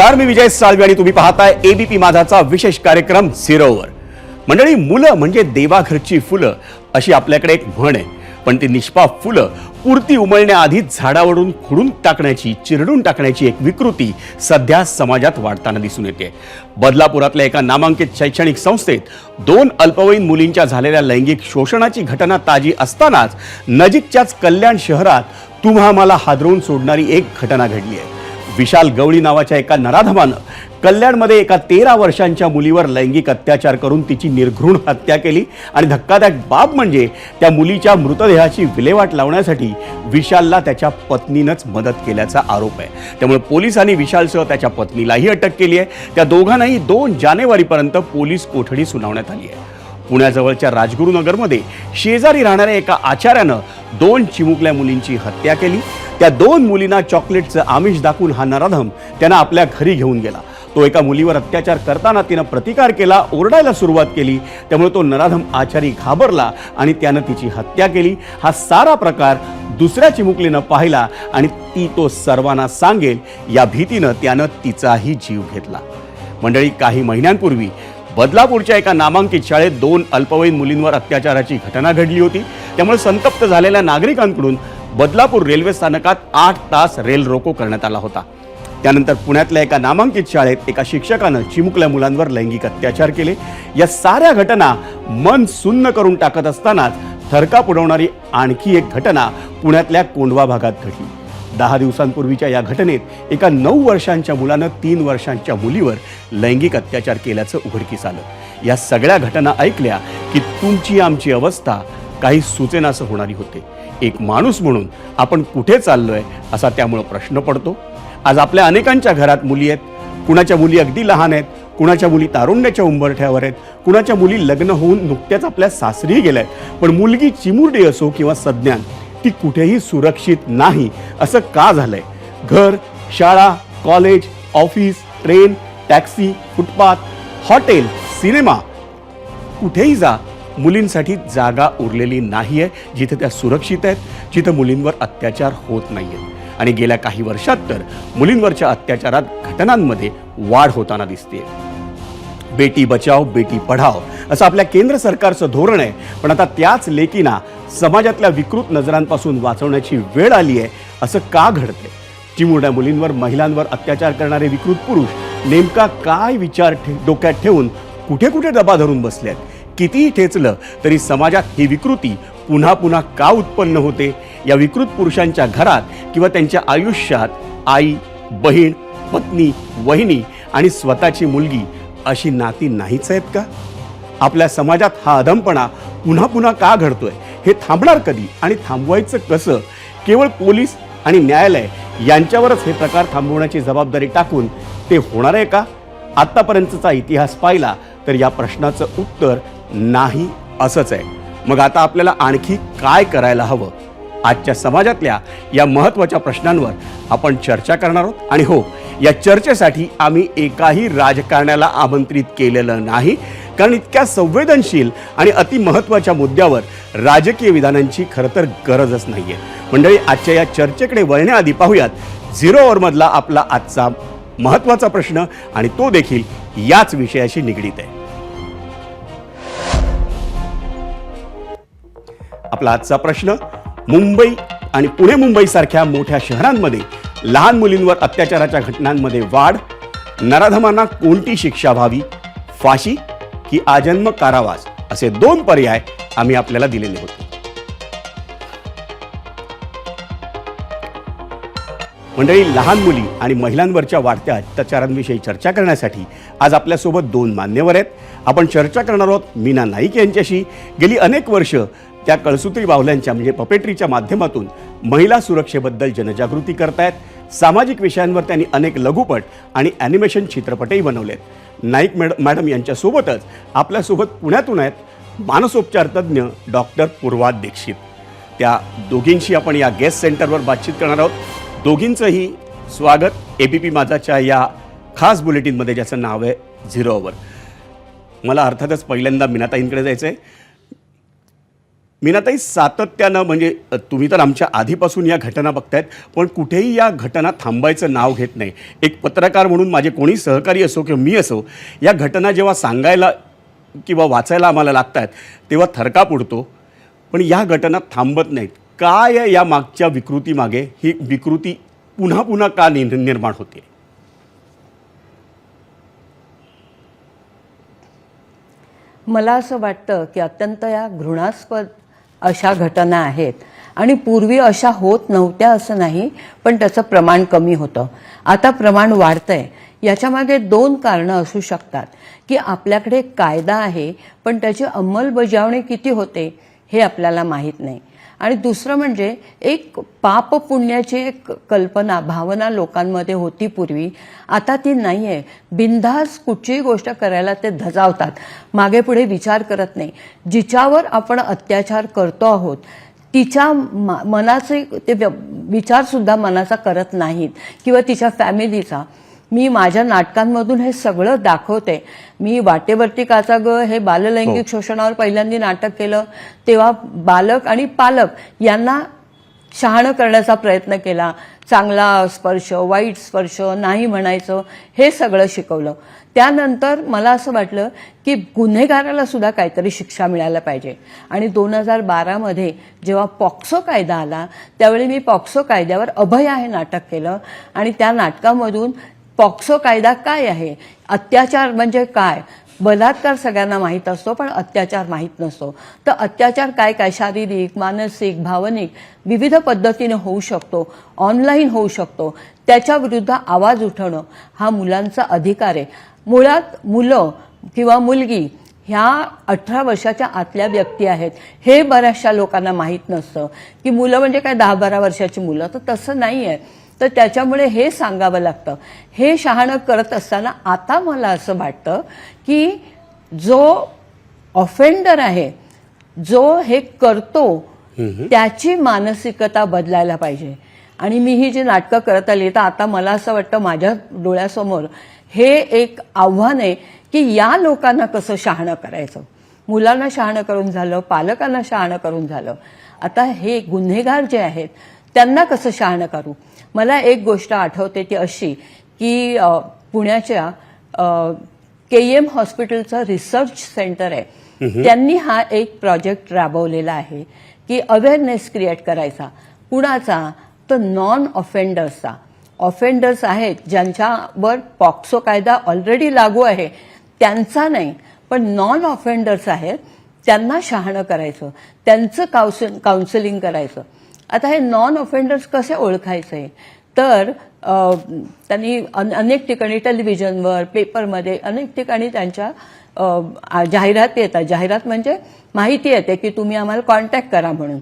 नमस्कार, मी विजय साळवी आणि तुम्ही पाहताय एबीपी माझाचा विशेष कार्यक्रम झिरोवर. मंडळी, मुलं म्हणजे देवाघरची फुलं अशी आपल्याकडे एक म्हण आहे. पण ती निष्पाप फुलं पुरती उमलण्याआधी झाडावरून खुडून टाकण्याची, चिरडून टाकण्याची एक विकृती सध्या समाजात वाढताना दिसून येते. बदलापुरातल्या एका नामांकित शैक्षणिक संस्थेत 2 अल्पवयीन मुलींच्या झालेल्या लैंगिक शोषणाची घटना ताजी असतानाच नजीकच्याच कल्याण शहरात तुम्हा मला हादरवून सोडणारी एक घटना घडली आहे. विशाल गवळी नावाच्या एका नराधमानं कल्याणमध्ये एका 13 वर्षांच्या मुलीवर लैंगिक अत्याचार करून तिची निर्घृण हत्या केली. आणि धक्कादायक बाब म्हणजे त्या मुलीच्या मृतदेहाची विल्हेवाट लावण्यासाठी विशालला त्याच्या पत्नीनंच मदत केल्याचा आरोप आहे. त्यामुळे पोलिसांनी विशालसह त्याच्या पत्नीलाही अटक केली आहे. त्या दोघांनाही 2 जानेवारीपर्यंत पोलीस कोठडी सुनावण्यात आली आहे. पुण्याजवळच्या राजगुरुनगरमध्ये शेजारी राहणाऱ्या एका आचार्यानं 2 चिमुकल्या मुलींची हत्या केली. त्या 2 मुलींना चॉकलेटचं आमिष दाखवून हा नराधम त्यांना आपल्या घरी घेऊन गेला. तो एका मुलीवर अत्याचार करताना तिनं प्रतिकार केला, ओरडायला सुरुवात केली. त्यामुळे तो नराधम आचारी घाबरला आणि त्यानं तिची हत्या केली. हा सारा प्रकार दुसऱ्या चिमुकलीनं पाहिला आणि ती तो सर्वांना सांगेल या भीतीनं त्यानं तिचाही जीव घेतला. मंडळी, काही महिन्यांपूर्वी बदलापूरच्या एका नामांकित शाळेत 2 अल्पवयीन मुलींवर अत्याचाराची घटना घडली होती. त्यामुळे संतप्त झालेल्या नागरिकांकडून बदलापूर रेल्वे स्थानकात 8 तास रेल रोको करण्यात आला होता. त्यानंतर पुण्यातल्या एका नामांकित शाळेत एका शिक्षकानं चिमुकल्या मुलांवर लैंगिक अत्याचार केले. या साऱ्या घटना मन सुन्न करून टाकत असतानाच थरकाप उडवणारी आणखी एक घटना पुण्यातल्या कोंढवा भागात घडली. 10 दिवसांपूर्वीच्या या घटनेत एका 9 वर्षांच्या मुलानं 3 वर्षांच्या मुलीवर लैंगिक अत्याचार केल्याचं उघडकीस आलं. या सगळ्या घटना ऐकल्या की तुमची आमची अवस्था काही सुचेनासं होणारी होते. एक माणूस म्हणून आपण कुठे चाललोय असा त्यामुळे प्रश्न पडतो. आज आपल्या अनेकांच्या घरात मुली आहेत. कुणाच्या मुली अगदी लहान आहेत, कुणाच्या मुली तारुण्याच्या उंबरठ्यावर आहेत, कुणाच्या मुली लग्न होऊन नुकत्याच आपल्या सासरी गेल्या आहेत. पण मुलगी चिमुरडी असो किंवा सज्ञान, ती कुठेही सुरक्षित नाही. असं का झालंय? घर, शाळा, college, office, train, taxi, footpath, hotel, cinema, कुठेही जा, मुलींसाठी जागा उरलेली नाही आहे जिथे त्या सुरक्षित आहेत, जिथं मुलींवर अत्याचार होत नाही आहेत. आणि गेल्या काही वर्षात तर मुलींवरच्या अत्याचारात घटनांमध्ये वाढ होताना दिसते. बेटी बचाव बेटी पढाव असं आपल्या केंद्र सरकारचं धोरण आहे. पण आता त्याच लेकींना समाजातल्या विकृत नजरांपासून वाचवण्याची वेळ आली आहे. असं का घडतंय? चिमुरड्या मुलींवर, महिलांवर अत्याचार करणारे विकृत पुरुष नेमका काय विचार डोक्यात ठेवून कुठे कुठे दबा धरून बसल्यात? कितीही ठेचलं तरी समाजात ही विकृती पुन्हा पुन्हा का उत्पन्न होते? या विकृत पुरुषांच्या घरात किंवा त्यांच्या आयुष्यात आई, बहीण, पत्नी, वहिनी आणि स्वतःची मुलगी अशी नाती नाहीच आहेत का? आपल्या समाजात हा अधमपणा पुन्हा पुन्हा का घडतोय? हे थांबणार कधी आणि थांबवायचं कसं? केवळ पोलीस आणि न्यायालय यांच्यावरच हे प्रकार थांबवण्याची जबाबदारी टाकून ते होणार आहे का? आतापर्यंतचा इतिहास पाहिला तर या प्रश्नाचं उत्तर नाही असंच आहे. मग आता आपल्याला आणखी काय करायला हवं? आजच्या समाजातल्या या महत्त्वाच्या प्रश्नांवर आपण चर्चा करणार आहोत. आणि हो, या चर्चेसाठी आम्ही एकाही राजकारण्याला आमंत्रित केलेलं नाही, कारण इतक्या संवेदनशील आणि अतिमहत्त्वाच्या मुद्द्यावर राजकीय विधानांची खरं तर गरजच नाहीये. मंडळी, आजच्या या चर्चेकडे वळण्याआधी पाहूयात झिरो अवरमधला आपला आजचा महत्त्वाचा प्रश्न, आणि तो देखील याच विषयाशी निगडीत आहे. आपला आजचा प्रश्न: मुंबई आणि पुणे मुंबई सारख्या मोठ्या शहरांमध्ये लहान मुलींवर अत्याचाराच्या घटनांमध्ये वाढ. नराधमांना कोणती शिक्षा व्हावी? फाशी की आजन्म कारावास? असे 2 पर्याय आम्ही आपल्याला दिलेले होते. मंडळी, लहान मुली आणि महिलांवरच्या वाढत्या अत्याचारांविषयी चर्चा करण्यासाठी आज आपल्यासोबत 2 मान्यवर आहेत. आपण चर्चा करणार आहोत मीना नाईक यांच्याशी. गेली अनेक वर्ष त्या कळसूत्री बाहुल्यांच्या म्हणजे पपेट्रीच्या माध्यमातून महिला सुरक्षेबद्दल जनजागृती करतायत. सामाजिक विषयांवर त्यांनी अनेक लघुपट आणि ॲनिमेशन चित्रपटही बनवलेत. नाईक मॅडम यांच्यासोबतच आपल्यासोबत पुण्यातून आहेत मानसोपचार तज्ज्ञ डॉक्टर पूर्वा दीक्षित. त्या दोघींशी आपण या गेस्ट सेंटरवर बातचीत करणार आहोत. दोघींचंही स्वागत एबीपी माझाच्या या खास बुलेटिनमध्ये, ज्याचं नाव आहे झिरोवर. मला अर्थातच पहिल्यांदा मीनाताईंकडे जायचं आहे. मीनाताई, सातत्यानं म्हणजे तुम्ही तर आमच्या आधीपासून या घटना बघतायत, पण कुठेही या घटना थांबायचं नाव घेत नाही. एक पत्रकार म्हणून माझे कोणी सहकारी असो किंवा मी असो, या घटना जेव्हा सांगायला किंवा वाचायला आम्हाला लागतात तेव्हा थरकाप उडतो. पण या घटना थांबत नाहीत. काय आहे या मागच्या विकृतीमागे? ही विकृती पुन्हा पुन्हा का निर्माण होते? मला असं वाटतं की अत्यंत या घृणास्पद अशा घटना आहेत आणि पूर्वी अशा होत नव्हत्या असं नाही, पण त्याचं प्रमाण कमी होतं. आता प्रमाण वाढतंय. याच्यामागे 2 कारणं असू शकतात की आपल्याकडे कायदा आहे पण त्याची अंमलबजावणी किती होते हे आपल्याला माहीत नाही. आणि दुसरं म्हणजे एक पाप पुण्याची एक कल्पना भावना लोकांमध्ये होती पूर्वी, आता ती नाही आहे. बिनधास्त कुठचीही गोष्ट करायला ते धजावतात, मागे पुढे विचार करत नाही. जिच्यावर आपण अत्याचार करतो आहोत तिच्या मनाचे ते विचारसुद्धा मनाचा करत नाहीत किंवा तिच्या फॅमिलीचा. मी माझ्या नाटकांमधून हे सगळं दाखवते. मी वाटेवरती काचा ग हे बाललैंगिक शोषणावर पहिल्यांदा नाटक केलं, तेव्हा बालक आणि पालक यांना शहाणं करण्याचा प्रयत्न केला. चांगला स्पर्श, वाईट स्पर्श नाही म्हणायचं हे सगळं शिकवलं. त्यानंतर मला असं वाटलं की गुन्हेगाराला सुद्धा काहीतरी शिक्षा मिळायला पाहिजे. आणि 2012मध्ये जेव्हा पॉक्सो कायदा आला त्यावेळी मी पॉक्सो कायद्यावर अभय आहे नाटक केलं आणि त्या नाटकामधून पॉक्सो कायदा काय आहे, अत्याचार म्हणजे काय, बलात्कार सगळ्यांना माहीत असतो पण अत्याचार माहीत नसतो. तर अत्याचार काय काय शारीरिक, मानसिक, भावनिक विविध पद्धतीने होऊ शकतो, ऑनलाईन होऊ शकतो. त्याच्या विरुद्ध आवाज उठवणं हा मुलांचा अधिकार आहे. मुळात मुलं किंवा मुलगी ह्या 18 वर्षाच्या आतल्या व्यक्ती आहेत हे बऱ्याचशा लोकांना माहीत नसतं की मुलं म्हणजे काय 10-12 वर्षाची मुलं, तर तसं नाही आहे. तर त्याच्यामुळे हे सांगावं लागतं. हे शहाणं करत असताना आता मला असं वाटतं की जो ऑफेंडर आहे, जो हे करतो त्याची मानसिकता बदलायला पाहिजे. आणि मी ही जी नाटकं करत आली तर आता मला असं वाटतं माझ्या डोळ्यासमोर हे एक आव्हान आहे की या लोकांना कसं शहाणं करायचं. मुलांना शहाणं करून झालं, पालकांना शहाणं करून झालं, आता हे गुन्हेगार जे आहेत त्यांना कसं शहाणं करू. मला एक गोष्ट आठवते ती अशी की पुण्याच्या KEM हॉस्पिटलचं रिसर्च सेंटर आहे, त्यांनी हा एक प्रोजेक्ट राबवलेला आहे की अवेअरनेस क्रिएट करायचा. कुणाचा, तर नॉन ऑफेंडर्सचा. ऑफेंडर्स आहेत ज्यांच्यावर पॉक्सो कायदा ऑलरेडी लागू आहे त्यांचा नाही, पण नॉन ऑफेंडर्स आहेत त्यांना शहाणं करायचं, त्यांचं काउन्सिलिंग करायचं. आता हे नॉन ऑफेंडर्स कसे ओळखायचे, तर त्यांनी अनेक ठिकाणी टेलिव्हिजनवर, पेपरमध्ये अनेक ठिकाणी त्यांच्या जाहिरात येतात. जाहिरात म्हणजे माहिती येते की तुम्ही आम्हाला कॉन्टॅक्ट करा म्हणून.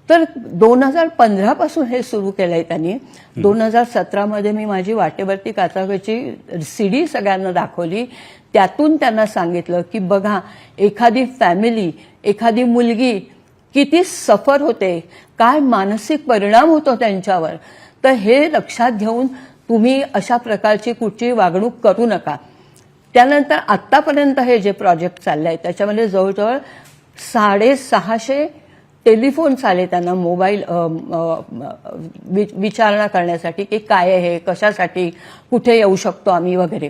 तर 2015 पासून हे सुरू केलंय त्यांनी. 2017मध्ये मी माझी वाटेवरती काचागची CD सगळ्यांना दाखवली. त्यातून त्यांना सांगितलं की बघा एखादी फॅमिली, एखादी मुलगी किती सफर होते, काय मानसिक परिणाम होतो त्यांच्यावर. तर हे लक्षात घेऊन तुम्ही अशा प्रकारची कुठची वागणूक करू नका. त्यानंतर आत्तापर्यंत हे जे प्रोजेक्ट चाललंय त्याच्यामध्ये जवळजवळ 650 टेलिफोन्स आले त्यांना मोबाईल विचारणा करण्यासाठी की काय आहे, कशासाठी, कुठे येऊ शकतो आम्ही वगैरे.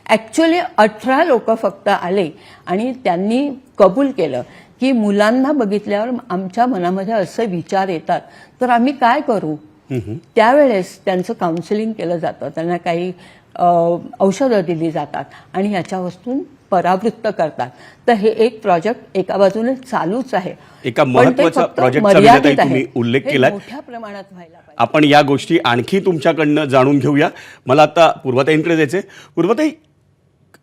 ॲक्च्युली 18 लोक फक्त आले आणि त्यांनी कबूल केलं की मुलांना बघितल्यावर आमच्या मनामध्ये असे विचार येतात तर आम्ही काय करू. त्यावेळेस त्यांचं काउन्सिलिंग केलं जातं, त्यांना काही औषधं दिली जातात आणि ह्याच्यापासून परावृत्त करतात. तर हे एक प्रोजेक्ट एका बाजूने चालूच आहे. एका महत्त्वाच्या प्रोजेक्टचा तुम्ही उल्लेख केलाय, मोठ्या प्रमाणात व्हायला पाहिजे. आपण या गोष्टी आणखी तुमच्याकडनं जाणून घेऊया. मला आता पूर्वाताईंकडे जायचंय. पूर्वाताई,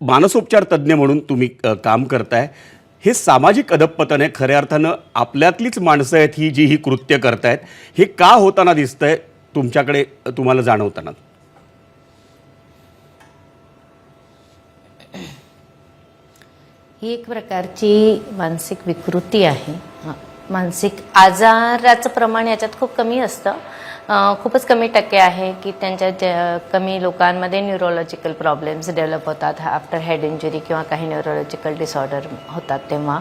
मानसोपचार तज्ज्ञ म्हणून तुम्ही काम करताय. हे सामाजिक अधपतन आहे, खऱ्या अर्थानं आपल्यातलीच माणसं आहेत ही जी ही कृत्य करतायत. हे का होताना दिसतंय तुमच्याकडे, तुम्हाला जाणवताना? ही एक प्रकारची मानसिक विकृती आहे. मानसिक आजाराचं प्रमाण याच्यात खूप कमी असतं. खूपच कमी टक्के आहे की त्यांच्या कमी लोकांमध्ये न्यूरोलॉजिकल प्रॉब्लेम्स डेव्हलप होतात आफ्टर हेड इंजुरी किंवा काही न्यूरोलॉजिकल डिसऑर्डर होतात तेव्हा,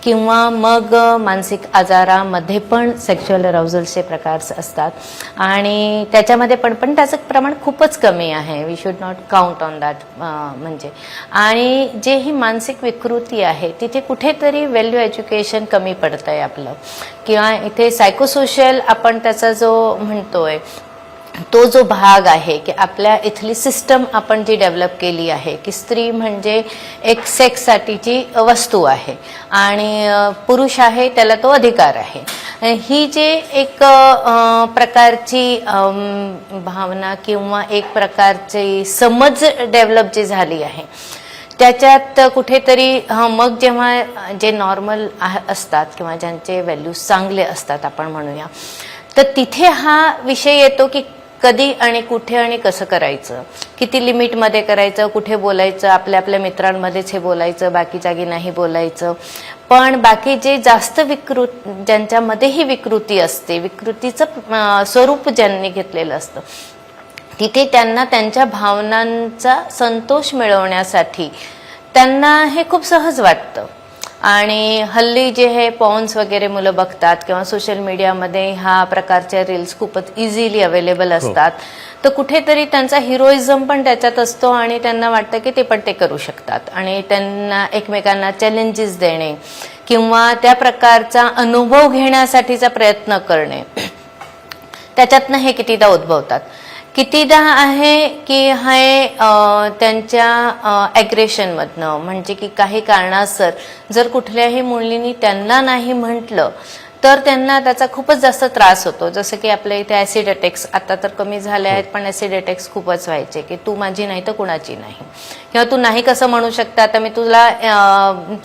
किंवा मग मानसिक आजारामध्ये पण सेक्शुअल अराउजलचे प्रकार असतात आणि त्याच्यामध्ये पण त्याचं प्रमाण खूपच कमी आहे. We should not count on that. म्हणजे आणि जे ही मानसिक विकृती आहे तिथे कुठेतरी व्हॅल्यू एज्युकेशन कमी पडतं आहे आपलं, किंवा इथे सायकोसोशल आपण त्याचा जो म्हणतोय तो जो भाग आहे की आपल्या इथली सिस्टम आपण जी डेव्हलप केली आहे की स्त्री म्हणजे एक सेक्ससाठीची वस्तू आहे आणि पुरुष आहे त्याला तो अधिकार आहे, ही जे एक प्रकारची भावना किंवा एक प्रकारची समज डेव्हलप जी झाली आहे त्याच्यात कुठेतरी मग जेव्हा जे नॉर्मल असतात किंवा ज्यांचे व्हॅल्यूज चांगले असतात आपण म्हणूया, तर तिथे हा विषय येतो की कधी आणि कुठे आणि कसं करायचं, किती लिमिटमध्ये करायचं, कुठे बोलायचं, आपल्या आपल्या मित्रांमध्येच हे बोलायचं, बाकी जागी नाही बोलायचं. पण बाकी जे जास्त ज्यांच्यामध्ये ही विकृती असते, विकृतीचं स्वरूप ज्यांनी घेतलेलं असतं, तिथे त्यांना त्यांच्या भावनांचा संतोष मिळवण्यासाठी त्यांना हे खूप सहज वाटतं. आणि हल्ली जे हे पॉर्न्स वगैरे मुलं बघतात किंवा सोशल मीडियामध्ये ह्या प्रकारच्या रील्स खूपच इझिली अवेलेबल असतात, तर कुठेतरी त्यांचा हिरोइझम पण त्याच्यात असतो आणि त्यांना वाटतं की ते पण ते करू शकतात आणि त्यांना एकमेकांना चॅलेंजेस देणे किंवा त्या प्रकारचा अनुभव घेण्यासाठीचा प्रयत्न करणे, त्याच्यातनं हे कितीदा उद्भवतात. कितीदा आहे की हे त्यांच्या ॲग्रेशनमधनं, म्हणजे की काही कारणासर जर कुठल्याही मुलींनी त्यांना नाही म्हटलं तर त्यांना त्याचा खूपच जास्त त्रास होतो. जसं की आपल्या इथे ॲसिड अटॅक्स आता तर कमी झाले आहेत, पण ॲसिड अटॅक्स खूपच व्हायचे की तू माझी नाही तर कुणाची नाही, किंवा तू नाही कसं म्हणू शकता, आता मी तुला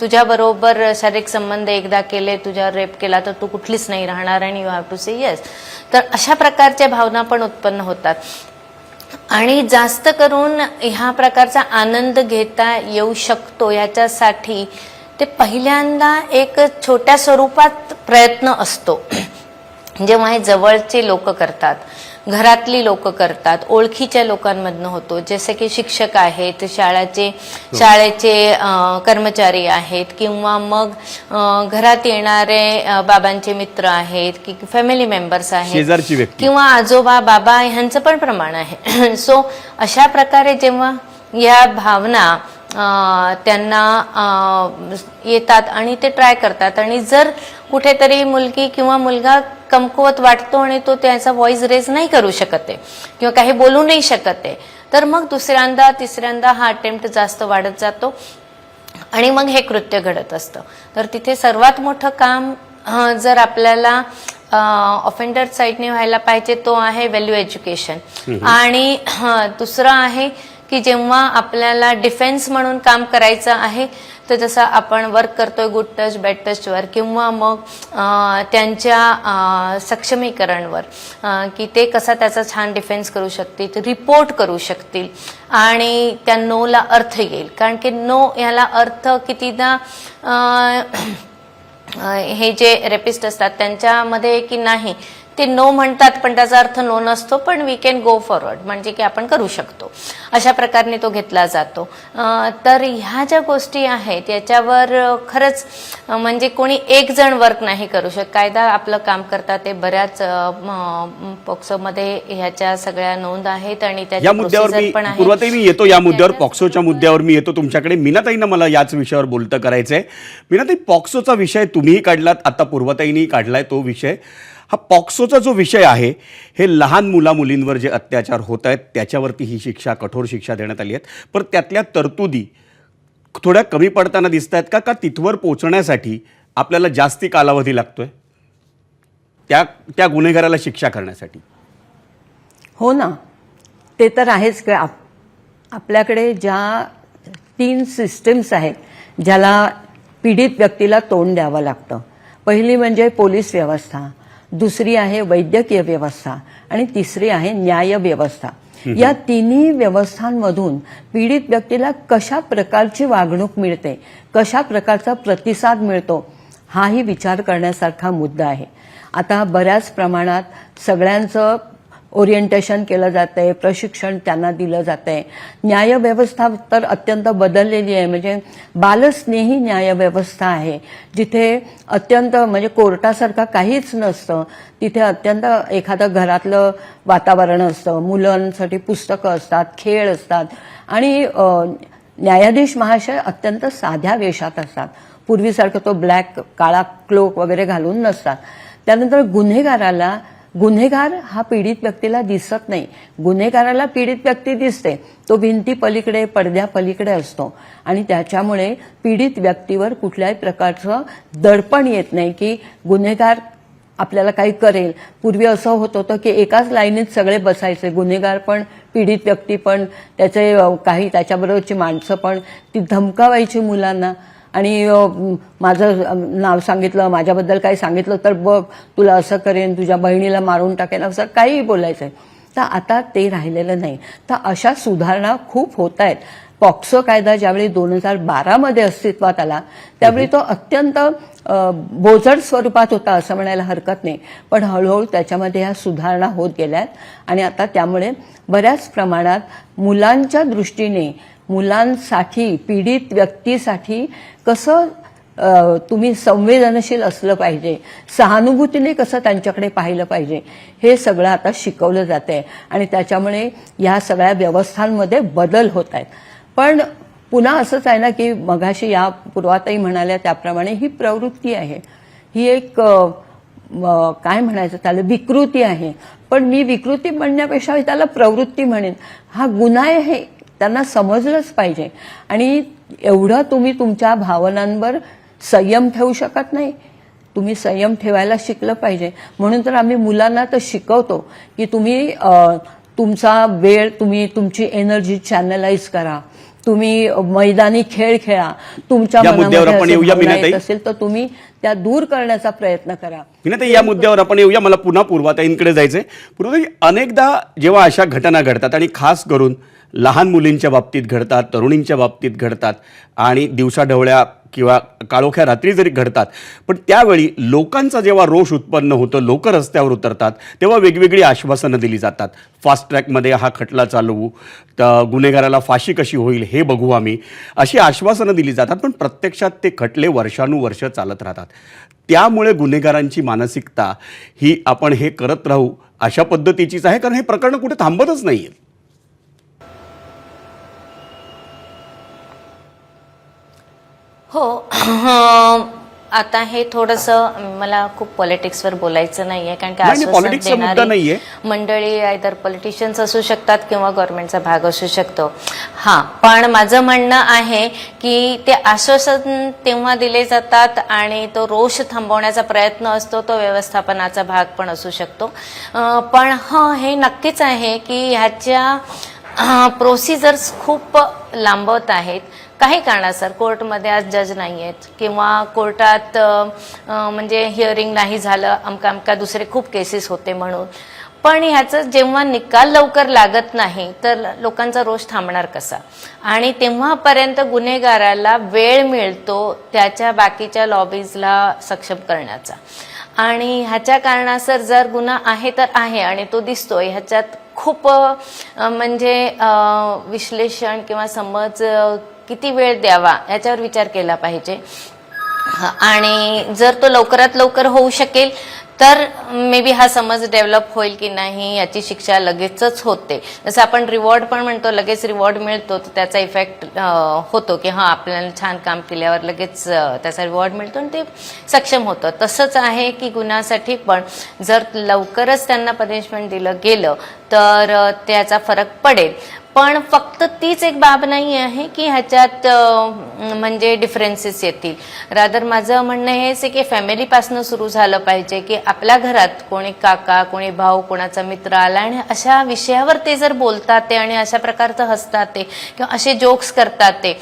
तुझ्याबरोबर शारीरिक संबंध एकदा केले, तुझ्यावर रेप केला तर तू कुठलीच नाही राहणार आणि you have to say yes. तर अशा प्रकारच्या भावना पण उत्पन्न होतात आणि जास्त करून ह्या प्रकारचा आनंद घेता येऊ शकतो याच्यासाठी ते पहिल्यांदा एक छोट्या स्वरूपात प्रयत्न असतो. जेव्हा हे जवळचे लोक करतात, घरातली लोक करतात, ओळखीच्या लोकांमधनं होतो, जसे की शिक्षक आहेत, शाळेचे कर्मचारी आहेत, किंवा मग घरात येणारे बाबांचे मित्र आहेत की फॅमिली मेंबर्स आहेत, किंवा आजोबा बाबा ह्यांचं पण प्रमाण आहे. सो अशा प्रकारे जेव्हा या भावना त्यांना येतात आणि ते ट्राय करतात आणि जर कुठेतरी मुलगी किंवा मुलगा कमकुवत वाटतो आणि तो त्याचा व्हॉइस रेज नाही करू शकत आहे किंवा काही बोलू नाही शकत आहे, तर मग दुसऱ्यांदा तिसऱ्यांदा हा अटेम्प्ट जास्त वाढत जातो आणि मग हे कृत्य घडत असतं. तर तिथे सर्वात मोठं काम जर आपल्याला ऑफेंडर साईडने व्हायला पाहिजे तो आहे व्हॅल्यू एज्युकेशन. आणि दुसरं आहे की जेव्हा आपल्याला डिफेन्स म्हणून काम करायचं आहे, तर जसं आपण वर्क करतोय गुड टच बॅड टचवर किंवा मग त्यांच्या सक्षमीकरणवर, की ते कसा त्याचा छान डिफेन्स करू शकतील, रिपोर्ट करू शकतील आणि त्या नोला अर्थ येईल. कारण की नो याला अर्थ कितीदा हे जे रेपिस्ट असतात त्यांच्यामध्ये की नाही ते नो म्हणतात पण त्याचा अर्थ नो नसतो, पण वी कॅन गो फॉरवर्ड, म्हणजे की आपण करू शकतो, अशा प्रकारे तो घेतला जातो. तर ह्या ज्या गोष्टी आहेत याच्यावर खरंच म्हणजे कोणी एक जण वर्क नाही करू शकत. कायदा आपलं काम करतात, ते बऱ्याच पॉक्सोमध्ये ह्याच्या सगळ्या नोंद आहेत आणि त्याच्या प्रोसिजर पण आहे. पूर्वताई मी येतो या मुद्द्यावर, पॉक्सोच्या मुद्द्यावर मी येतो तुमच्याकडे. मीनाताईंना मला याच विषयावर बोलतं करायचंय. मीनाताई, पॉक्सोचा विषय तुम्हीही काढलात, आता पूर्वताईंनी काढलाय तो विषय. हा पॉक्सोचा जो विषय आहे, हे लहान मुलींवर जे अत्याचार होत आहेत त्याच्यावरती ही शिक्षा, कठोर शिक्षा देण्यात आली आहेत, पण त्यातल्या तरतुदी थोड्या कमी पडताना दिसत आहेत का तिथवर पोहोचण्यासाठी आपल्याला जास्ती कालावधी लागतोय त्या गुन्हेगाराला शिक्षा करण्यासाठी? हो ना, ते तर आहेच. आपल्याकडे ज्या 3 सिस्टीम्स आहेत ज्याला पीडित व्यक्तीला तोंड द्यावं लागतं, पहिली म्हणजे पोलीस व्यवस्था, दुसरी आहे वैद्यकीय व्यवस्था आणि तिसरी आहे न्याय व्यवस्था. या तिन्ही व्यवस्थांमधून पीडित व्यक्तीला कशा प्रकारची वागणूक मिळते, कशा प्रकारचा प्रतिसाद मिळतो, हाही विचार करण्यासारखा मुद्दा आहे. आता बऱ्याच प्रमाणात सगळ्यांचं ओरिएंटेशन केलं जातंय, प्रशिक्षण त्यांना दिलं जातंय. न्यायव्यवस्था तर अत्यंत बदललेली आहे, म्हणजे बालस्नेही न्यायव्यवस्था आहे, जिथे अत्यंत म्हणजे कोर्टासारखं काहीच नसतं. तिथे अत्यंत एखादं घरातलं वातावरण असतं, मुलांसाठी पुस्तकं असतात, खेळ असतात आणि न्यायाधीश महाशय अत्यंत साध्या वेशात असतात. पूर्वीसारखं तो ब्लॅक काळा क्लोक वगैरे घालून नसतात. त्यानंतर गुन्हेगार हा पीडित व्यक्तीला दिसत नाही. गुन्हेगाराला पीडित व्यक्ती दिसते, तो भिंती पलीकडे पडद्या पलीकडे असतो आणि त्याच्यामुळे पीडित व्यक्तीवर कुठल्याही प्रकारचं दडपण येत नाही की गुन्हेगार आपल्याला काही करेल. पूर्वी असं होत होतं की एकाच लाईनीत सगळे बसायचे, गुन्हेगार पण पीडित व्यक्ती पण त्याचे काही त्याच्याबरोबरची माणसं पण, ती धमकावायची मुलांना आणि माझं नाव सांगितलं, माझ्याबद्दल काही सांगितलं तर बघ तुला असं करेन, तुझ्या बहिणीला मारून टाकेन, असं काही बोलायचं. तर आता ते राहिलेलं नाही. तर अशा सुधारणा खूप होत आहेत. पॉक्सो कायदा ज्यावेळी 2012 मध्ये अस्तित्वात आला त्यावेळी तो अत्यंत बोजड स्वरूपात होता असं म्हणायला हरकत नाही, पण हळूहळू त्याच्यामध्ये ह्या सुधारणा होत गेल्यात आणि आता त्यामुळे बऱ्याच प्रमाणात मुलांच्या दृष्टीने, मुलांसाठी, पीडित व्यक्तीसाठी कसं तुम्ही संवेदनशील असलं पाहिजे, सहानुभूतीने कसं त्यांच्याकडे पाहिलं पाहिजे, हे सगळं आता शिकवलं जातंय आणि त्याच्यामुळे या सगळ्या व्यवस्थांमध्ये बदल होत आहेत. पण पुन्हा असंच आहे ना की मगाशी या पूर्वाताई म्हणाल्या त्याप्रमाणे ही प्रवृत्ती आहे, ही एक काय म्हणायचं त्याला, विकृती आहे. पण मी विकृती म्हणण्यापेक्षा त्याला प्रवृत्ती म्हणेन. हा गुन्हा आहे, त्यांना समजलंच पाहिजे. आणि एवढं तुम्ही तुमच्या भावनांवर संयम ठेवू शकत नाही, तुम्ही संयम ठेवायला शिकलं पाहिजे. म्हणून तर आम्ही मुलांना तर शिकवतो की तुम्ही तुमचा वेळ, तुम्ही तुमची एनर्जी चॅनलाइज करा, तुम्ही मैदानी खेळ खेळा, तुमच्या मनामध्ये असेल तर तुम्ही त्या दूर करण्याचा प्रयत्न करा. मीनाताई, या मुद्द्यावर आपण येऊया. मला पुन्हा पूर्वाताईंकडे जायचंय. पूर्वाताई, अनेकदा जेव्हा अशा घटना घडतात आणि खास करून लहान मुलींच्या बाबतीत घडतात, तरुणींच्या बाबतीत घडतात आणि दिवसाढवळ्या किंवा काळोख्या रात्री जरी घडतात, पण त्यावेळी लोकांचा जेव्हा रोष उत्पन्न होतो, लोक रस्त्यावर उतरतात, तेव्हा वेगवेगळी आश्वासनं दिली जातात. फास्ट ट्रॅकमध्ये हा खटला चालवू, तर गुन्हेगाराला फाशी कशी होईल हे बघू आम्ही, अशी आश्वासनं दिली जातात. पण प्रत्यक्षात ते खटले वर्षानुवर्ष चालत राहतात. त्यामुळे गुन्हेगारांची मानसिकता ही आपण हे करत राहू अशा पद्धतीचीच आहे, कारण हे प्रकरण कुठे थांबतच नाही आहेत. हो, आता हे थोडंसं मला खूप पॉलिटिक्सवर बोलायचं नाहीये, कारण की आश्वासन देणारी मंडळी आयदर पॉलिटिशियन्स असू शकतात किंवा गव्हर्नमेंटचा भाग असू शकतो. हां, पण माझं म्हणणं आहे की ते आश्वासन तेव्हा दिले जातात आणि तो रोष थांबवण्याचा प्रयत्न असतो, तो व्यवस्थापनाचा भाग पण असू शकतो. पण हे नक्कीच आहे की ह्याच्या प्रोसिजर्स खूप लांबवत आहेत. काही कारणासर कोर्टमध्ये आज जज नाही आहेत किंवा कोर्टात म्हणजे हिअरिंग नाही झालं, अमका दुसरे खूप केसेस होते म्हणून. पण ह्याचं जेव्हा निकाल लवकर लागत नाही तर लोकांचा रोष थांबणार कसा? आणि तेव्हापर्यंत गुन्हेगाराला वेळ मिळतो त्याच्या बाकीच्या लॉबीजला सक्षम करण्याचा. आणि ह्याच्या कारणासर जर गुन्हा आहे तर आहे आणि तो दिसतोय, ह्याच्यात खूप म्हणजे विश्लेषण किंवा समज किती वेळ द्यावा याच्यावर विचार केला पाहिजे. आणि जर तो लवकरात लवकर होऊ शकेल तर मे बी हा समज डेव्हलप होईल की नाही याची शिक्षा लगेचच होते. जसं आपण रिवॉर्ड पण म्हणतो, लगेच रिवॉर्ड मिळतो तर त्याचा इफेक्ट होतो की हां आपल्याला छान काम केल्यावर लगेच त्याचा रिवॉर्ड मिळतो आणि ते सक्षम होतं. तसंच आहे की गुन्ह्यासाठी पण जर लवकरच त्यांना पनिशमेंट दिलं गेलं तर त्याचा फरक पडेल. पण फक्त तीच एक बाब नाही आहे की ह्याच्यात म्हणजे डिफरन्सेस येतील. रादर माझं म्हणणं हेच आहे की फॅमिलीपासून सुरू झालं पाहिजे की आपल्या घरात कोणी काका, कोणी भाऊ, कोणाचा मित्र आला आणि अशा विषयावर ते जर बोलतात ते आणि अशा प्रकारचं हसतात ते किंवा असे जोक्स करतात ते,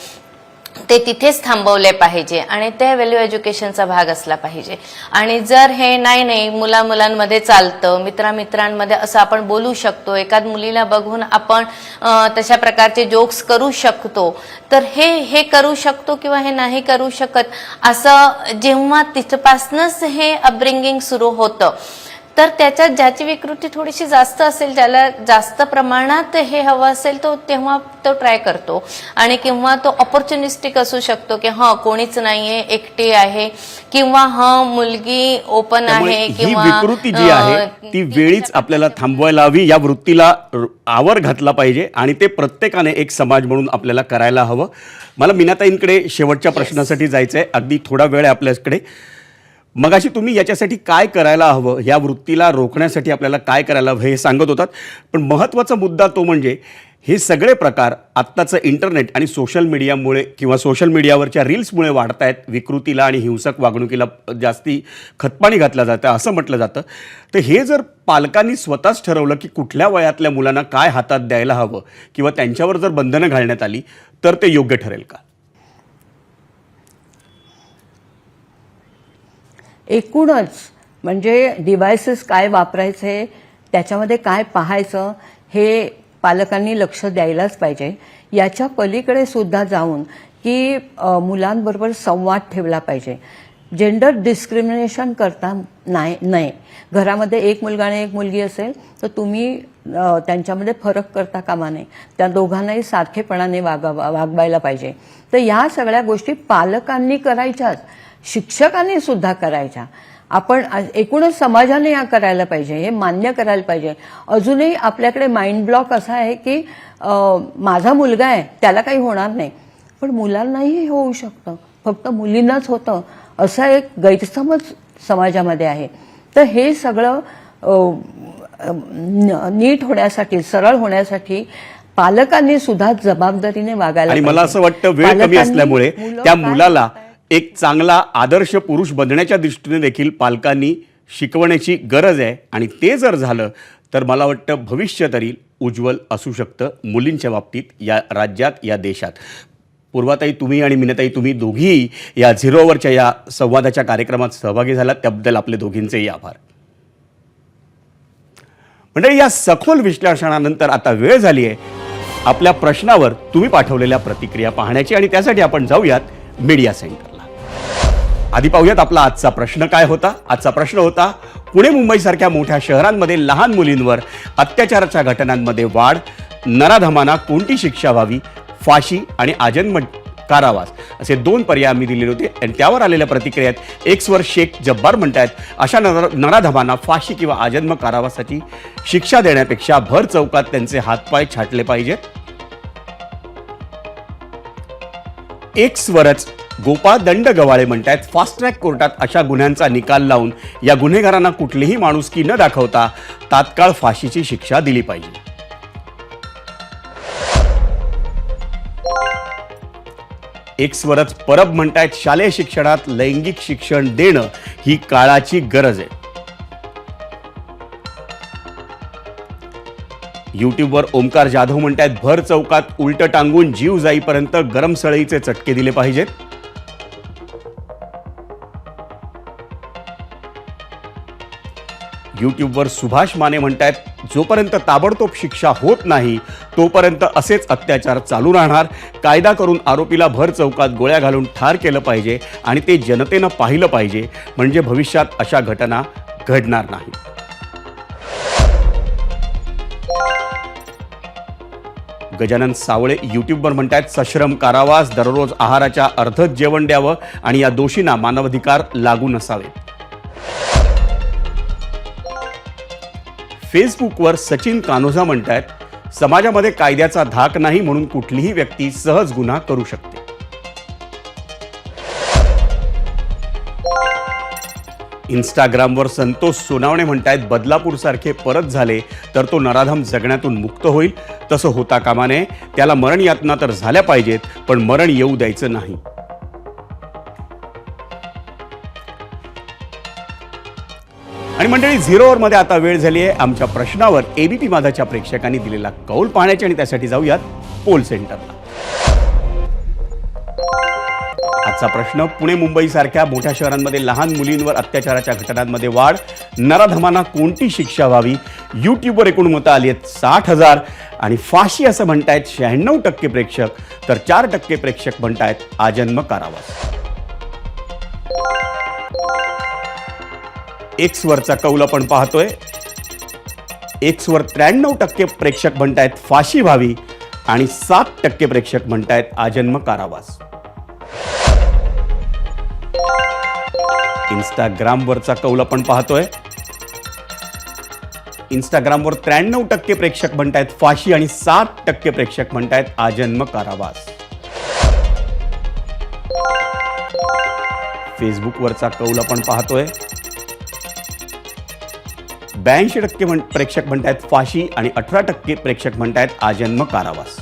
ते तिथेच थांबवले पाहिजे आणि ते व्हॅल्यू एज्युकेशनचा भाग असला पाहिजे. आणि जर हे नाही मुलांमध्ये चालतं, मित्रांमध्ये असं आपण बोलू शकतो, एखाद मुलीला बघून आपण तशा प्रकारचे जोक्स करू शकतो, तर हे करू शकतो किंवा हे नाही करू शकत असं जेव्हा तिथपासूनच हे अपब्रिंगिंग सुरू होतं, तर त्याच्यात ज्याची विकृती थोडीशी जास्त असेल, ज्याला जास्त प्रमाणात हे हवं असेल, तो तेव्हा तो ट्राय करतो. आणि किंवा तो ऑपॉर्च्युनिस्टिक असू शकतो की कोणीच नाहीये, एकटी आहे, किंवा मुलगी ओपन आहे, ही किंवा विकृती जी आहे ती वेळीच आपल्याला थांबवायला हवी. या वृत्तीला आवर घातला पाहिजे आणि ते प्रत्येकाने एक समाज म्हणून आपल्याला करायला हवं. मला मीनाताईंकडे शेवटच्या प्रश्नासाठी जायचंय. अगदी थोडा वेळ आहे आपल्याकडे. मगाशी तुम्ही याच्यासाठी काय करायला हवं, या वृत्तीला रोखण्यासाठी आपल्याला काय करायला हवं हे सांगत होतात. पण महत्त्वाचा मुद्दा तो म्हणजे हे सगळे प्रकार आत्ताचं इंटरनेट आणि सोशल मीडियामुळे किंवा सोशल मीडियावरच्या रील्समुळे वाढत आहेत. विकृतीला आणि हिंसक वागणुकीला जास्ती खतपाणी घातलं जातं असं म्हटलं जातं. तर हे जर पालकांनी स्वतःच ठरवलं की कुठल्या वयातल्या मुलांना काय हातात द्यायला हवं किंवा त्यांच्यावर जर बंधनं घालण्यात आली तर ते योग्य ठरेल का? एकूणच म्हणजे डिव्हायसेस काय वापरायचे, त्याच्यामध्ये काय पाहायचं, हे पालकांनी लक्ष द्यायलाच पाहिजे. याच्या पलीकडे सुद्धा जाऊन की मुलांबरोबर संवाद ठेवला पाहिजे. जेंडर डिस्क्रिमिनेशन करता नाही. घरामध्ये एक मुलगा आणि एक मुलगी असेल तर तुम्ही त्यांच्यामध्ये फरक करता कामा नये. त्या दोघांनाही सारखेपणाने वागवायला पाहिजे. तर या सगळ्या गोष्टी पालकांनी करायच्याच, शिक्षकांनी सुद्धा करायच्या. आपण एकूणच समाजाने या करायला पाहिजे, हे मान्य करायला पाहिजे. अजूनही आपल्याकडे माइंड ब्लॉक असा आहे की माझा मुलगा आहे त्याला काही होणार नाही, पण मुलांनाही होऊ शकतं, फक्त मुलींनाच होतं असा एक गैरसमज समाजामध्ये आहे. तर हे सगळं नीट होण्यासाठी, सरळ होण्यासाठी पालकांनी सुद्धा जबाबदारीने वागायला आणि मला असं वाटतं वेळ कमी असल्यामुळे त्या मुलाला एक चांगला आदर्श पुरुष बनण्याच्या दृष्टीने देखील पालकांनी शिकवण्याची गरज आहे. आणि ते जर झालं तर मला वाटतं भविष्य तरी उज्ज्वल असू शकतं मुलींच्या बाबतीत या राज्यात, या देशात. पूर्वाताई, तुम्ही आणि मीनाताई, तुम्ही दोघीही या झिरोवरच्या या संवादाच्या कार्यक्रमात सहभागी झालात, त्याबद्दल आपले दोघींचेही आभार. म्हणजे या सखोल विश्लेषणानंतर आता वेळ झाली आहे आपल्या प्रश्नावर तुम्ही पाठवलेल्या प्रतिक्रिया पाहण्याची, आणि त्यासाठी आपण जाऊयात मीडिया सेंटरला. आधी पाहूयात आपला आजचा प्रश्न काय होता. आजचा प्रश्न होता, पुणे मुंबईसारख्या मोठ्या शहरांमध्ये लहान मुलींवर अत्याचाराच्या घटनांमध्ये वाढ, नराधमांना कोणती शिक्षा व्हावी, फाशी आणि आजन्म कारावास, असे 2 पर्याय आम्ही दिलेले होते. आणि त्यावर आलेल्या प्रतिक्रियात एक्सवर शेख जब्बार म्हणतात, अशा नराधमांना फाशी किंवा आजन्म कारावासाची शिक्षा देण्यापेक्षा भर चौकात त्यांचे हातपाय छाटले पाहिजेत. एक्सवरच गोपाळ दंड गवाळे म्हणतात, फास्ट ट्रॅक कोर्टात अशा गुन्ह्यांचा निकाल लावून या गुन्हेगारांना कुठलीही माणुसकी न दाखवता तात्काळ फाशीची शिक्षा दिली पाहिजे. एक्सवरच परब म्हणतायत, शालेय शिक्षणात लैंगिक शिक्षण देणं ही काळाची गरज आहे. यूट्यूबवर ओमकार जाधव म्हणतायत, भर चौकात उलट टांगून जीव जाईपर्यंत गरम सळईचे चटके दिले पाहिजेत. यूट्यूबवर सुभाष माने म्हणतायत, जोपर्यंत ताबडतोब शिक्षा होत नाही तोपर्यंत असेच अत्याचार चालू राहणार. कायदा करून आरोपीला भर चौकात गोळ्या घालून ठार केलं पाहिजे आणि ते जनतेनं पाहिलं पाहिजे, म्हणजे भविष्यात अशा घटना घडणार नाही. गजानन सावळे यूट्यूबवर म्हणतात, सश्रम कारावास, दररोज आहाराच्या अर्धच जेवण द्यावं आणि या दोषींना मानवाधिकार लागू नसावेत. फेसबुकवर सचिन कानोजा म्हणतात, समाजामध्ये कायद्याचा धाक नाही म्हणून कुठलीही व्यक्ती सहज गुन्हा करू शकते. इंस्टाग्रामवर संतोष सोनावणे म्हणतायत, बदलापूर सारखे परत झाले तर तो नराधम जगण्यातून मुक्त होईल. तसं होता कामा नये. त्याला मरण यातना तर झाल्या पाहिजेत, पण मरण येऊ द्यायचं नाही. आणि मंडळी, झिरोवर मध्ये आता वेळ झाली आहे आमच्या प्रश्नावर एबीपी माझाच्या प्रेक्षकांनी दिलेला कौल पाहण्याची, आणि त्यासाठी जाऊयात पोल सेंटरला. आजचा प्रश्न, पुणे मुंबईसारख्या मोठ्या शहरांमध्ये लहान मुलींवर अत्याचाराच्या घटनांमध्ये वाढ, नराधमांना कोणती शिक्षा व्हावी? यूट्यूबवर एकूण मतं आली आहेत 60,000 आणि फाशी असं म्हणतायत 96% प्रेक्षक, तर 4% प्रेक्षक म्हणतायत आजन्म कारावास. एक्सवरचा कौल आपण पाहतोय. एक्सवर 93% प्रेक्षक म्हणतायत फाशी व्हावी आणि 7% प्रेक्षक म्हणतायत आजन्म कारावास. इंस्टाग्रामवरचा कौल आपण पाहतोय. इंस्टाग्रामवर 93% प्रेक्षक म्हणतायत फाशी आणि 7% प्रेक्षक म्हणतायत आजन्म कारावास. फेसबुकवरचा कौल आपण पाहतोय. 82% प्रेक्षक म्हणतायत फाशी आणि 18% प्रेक्षक म्हणतायत आजन्म कारावास.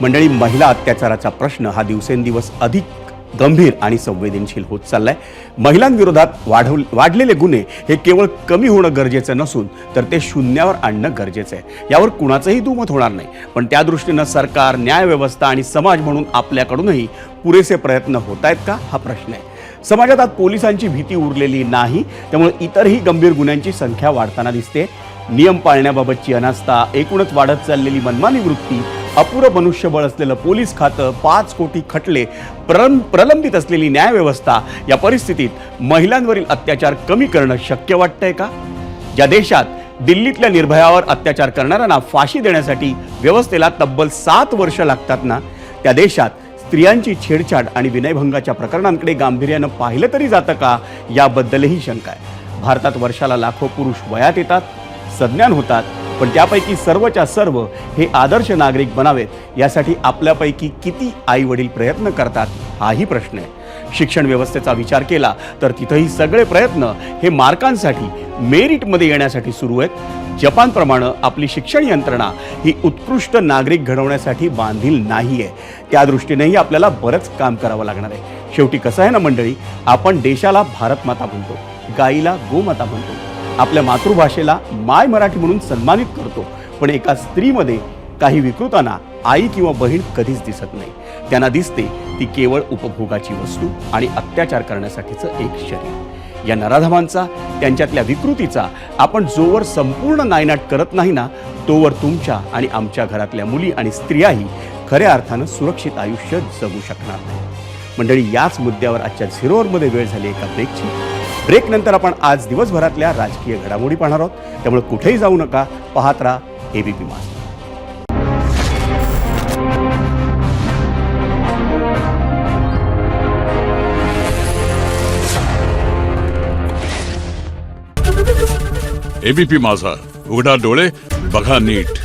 मंडळी, महिला अत्याचाराचा प्रश्न हा दिवसेंदिवस अधिक गंभीर आणि संवेदनशील होत चाललाय. महिलांविरोधात वाढलेले गुन्हे हे केवळ कमी होणं गरजेचं नसून तर ते शून्यावर आणणं गरजेचं आहे. यावर कुणाचंही दुमत होणार नाही. पण त्या दृष्टीनं सरकार, न्यायव्यवस्था आणि समाज म्हणून आपल्याकडूनही पुरेसे प्रयत्न होत आहेत का, हा प्रश्न आहे. समाजात आज पोलिसांची भीती उरलेली नाही, त्यामुळे इतरही गंभीर गुन्ह्यांची संख्या वाढताना दिसते. नियम पाळण्याबाबतची अनास्था, एकूणच वाढत चाललेली मनमानी वृत्ती, अपुरं मनुष्यबळ असलेलं पोलीस खातं, 5 कोटी खटले, प्रलंबित असलेली न्यायव्यवस्था, या परिस्थितीत महिलांवरील अत्याचार कमी करणं शक्य वाटतंय का? ज्या देशात दिल्लीतल्या निर्भयावर अत्याचार करणाऱ्यांना फाशी देण्यासाठी व्यवस्थेला तब्बल 7 वर्ष लागतात ना, त्या देशात स्त्रियांची छेडछाड आणि विनयभंगाच्या प्रकरणांकडे गांभीर्यानं पाहिलं तरी जातं का, याबद्दलही शंका आहे. भारतात वर्षाला लाखो पुरुष वयात येतात, सज्ञान होतात, पण त्यापैकी सर्वच्या सर्व हे आदर्श नागरिक बनावेत यासाठी आपल्यापैकी किती आई वडील प्रयत्न करतात, हाही प्रश्न आहे. शिक्षण व्यवस्थेचा विचार केला तर तिथंही सगळे प्रयत्न हे मार्कांसाठी, मेरिटमध्ये येण्यासाठी सुरू आहेत. जपानप्रमाणे आपली शिक्षण यंत्रणा ही उत्कृष्ट नागरिक घडवण्यासाठी बांधील नाही आहे. त्या दृष्टीनेही आपल्याला बरंच काम करावं लागणार आहे. शेवटी कसं आहे ना मंडळी, आपण देशाला भारतमाता म्हणतो, गाईला गोमाता म्हणतो, आपल्या मातृभाषेला माय मराठी म्हणून सन्मानित करतो, पण एका स्त्रीमध्ये काही विकृतांना आई किंवा बहीण कधीच दिसत नाही. त्यांना दिसते ती केवळ उपभोगाची वस्तू आणि अत्याचार करण्यासाठीचं एक शरीर. या नराधमांचा, त्यांच्यातल्या विकृतीचा आपण जोवर संपूर्ण नायनाट करत नाही ना, तोवर तुमच्या आणि आमच्या घरातल्या मुली आणि स्त्रियाही खऱ्या अर्थानं सुरक्षित आयुष्य जगू शकणार नाही. मंडळी, याच मुद्द्यावर आजच्या झिरोवरमध्ये वेळ झाली एका ब्रेकची. ब्रेकनंतर आपण आज दिवसभरातल्या राजकीय घडामोडी पाहणार आहोत, त्यामुळे कुठेही जाऊ नका, पाहत राहा एबीपी माझा. एबीपी माझा, उघडा डोळे बघा नीट.